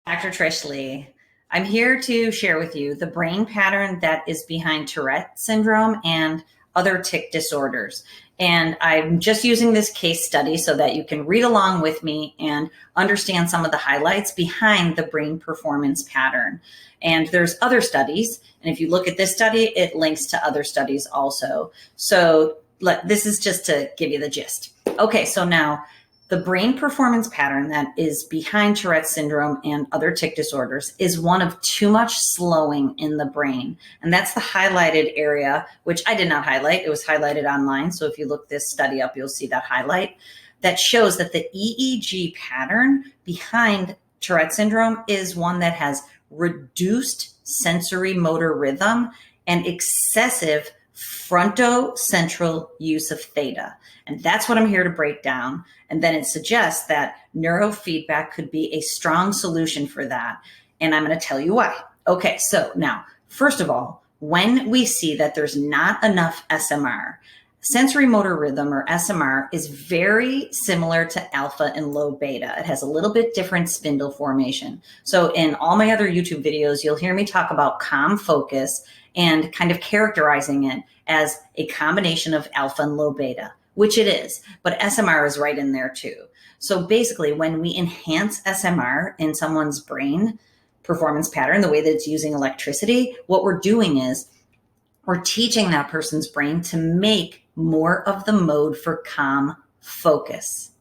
Dr. Trish Leigh. I'm here to share with you the brain pattern that is behind Tourettes Syndrome and other tic disorders. And I'm just using this case study so that you can read along with me and understand some of the highlights behind the brain performance pattern. And there's other studies. And if you look at this study, it links to other studies also. So this is just to give you the gist. Okay, so now the brain performance pattern that is behind Tourette's syndrome and other tic disorders is one of too much slowing in the brain. And that's the highlighted area, which I did not highlight. It was highlighted online. So if you look this study up, you'll see that highlight that shows that the EEG pattern behind Tourette's syndrome is one that has reduced sensory motor rhythm and excessive frontocentral use of theta. And that's what I'm here to break down. And then it suggests that neurofeedback could be a strong solution for that. And I'm going to tell you why. Okay, so now, first of all, when we see that there's not enough SMR, sensory motor rhythm, or SMR, is very similar to alpha and low beta. It has a little bit different spindle formation. So in all my other YouTube videos, you'll hear me talk about calm focus and kind of characterizing it as a combination of alpha and low beta, which it is, but SMR is right in there too. So basically, when we enhance SMR in someone's brain performance pattern, the way that it's using electricity, what we're doing is we're teaching that person's brain to make more of the mode for calm focus.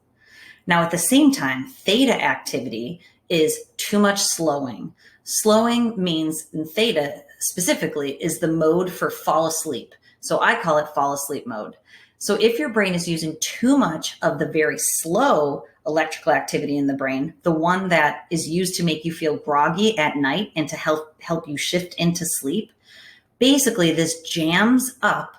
Now, at the same time, theta activity is too much slowing. Slowing means, in theta specifically, is the mode for fall asleep. So I call it fall asleep mode. So if your brain is using too much of the very slow electrical activity in the brain, the one that is used to make you feel groggy at night and to help you shift into sleep, basically this jams up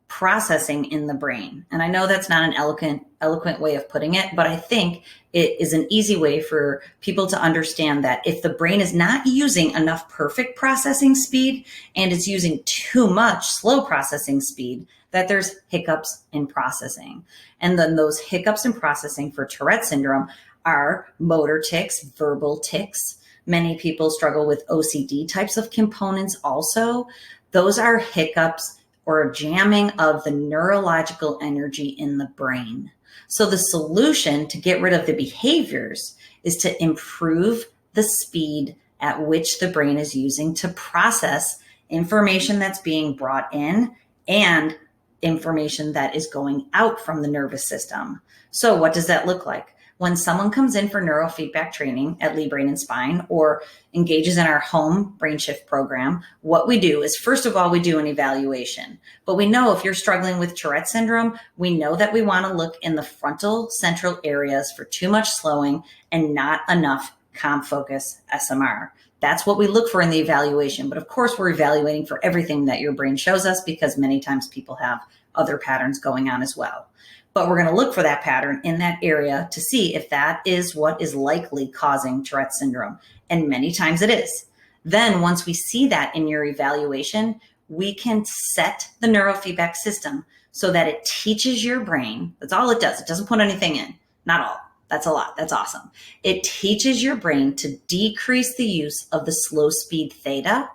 processing in the brain. And I know that's not an eloquent way of putting it, but I think it is an easy way for people to understand that if the brain is not using enough perfect processing speed and it's using too much slow processing speed, that there's hiccups in processing. And then those hiccups in processing for Tourette's syndrome are motor tics, verbal tics. Many people struggle with OCD types of components also. Those are hiccups or jamming of the neurological energy in the brain. So the solution to get rid of the behaviors is to improve the speed at which the brain is using to process information that's being brought in and information that is going out from the nervous system. So what does that look like? When someone comes in for neurofeedback training at Leigh Brain and Spine or engages in our home brain shift program, what we do is, first of all, we do an evaluation. But we know if you're struggling with Tourette's syndrome, we know that we want to look in the frontal central areas for too much slowing and not enough calm focus SMR. That's what we look for in the evaluation. But of course, we're evaluating for everything that your brain shows us because many times people have other patterns going on as well. But we're going to look for that pattern in that area to see if that is what is likely causing Tourette's syndrome. And many times it is. Then once we see that in your evaluation, we can set the neurofeedback system so that it teaches your brain. That's all it does. It doesn't put anything in. Not all. That's a lot. That's awesome. It teaches your brain to decrease the use of the slow speed theta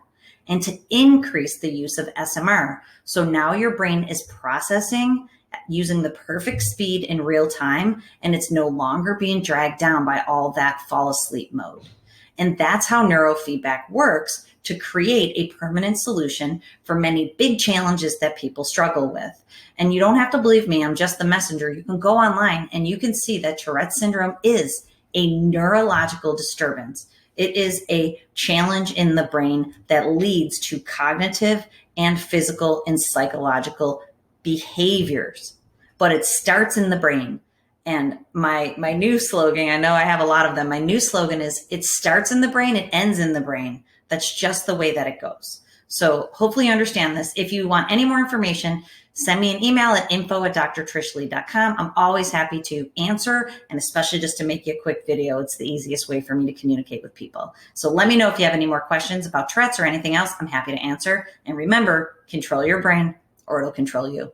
and to increase the use of SMR. So now your brain is processing using the perfect speed in real time, and it's no longer being dragged down by all that fall asleep mode. And that's how neurofeedback works to create a permanent solution for many big challenges that people struggle with. And you don't have to believe me, I'm just the messenger. You can go online and you can see that Tourette's syndrome is a neurological disturbance. It is a challenge in the brain that leads to cognitive and physical and psychological behaviors, but it starts in the brain. And my new slogan, I know I have a lot of them. My new slogan is, it starts in the brain, it ends in the brain. That's just the way that it goes. So hopefully you understand this. If you want any more information, send me an email at info@drtrishleigh.com. I'm always happy to answer, and especially just to make you a quick video. It's the easiest way for me to communicate with people. So let me know if you have any more questions about Tourette's or anything else. I'm happy to answer. And remember, control your brain or it'll control you.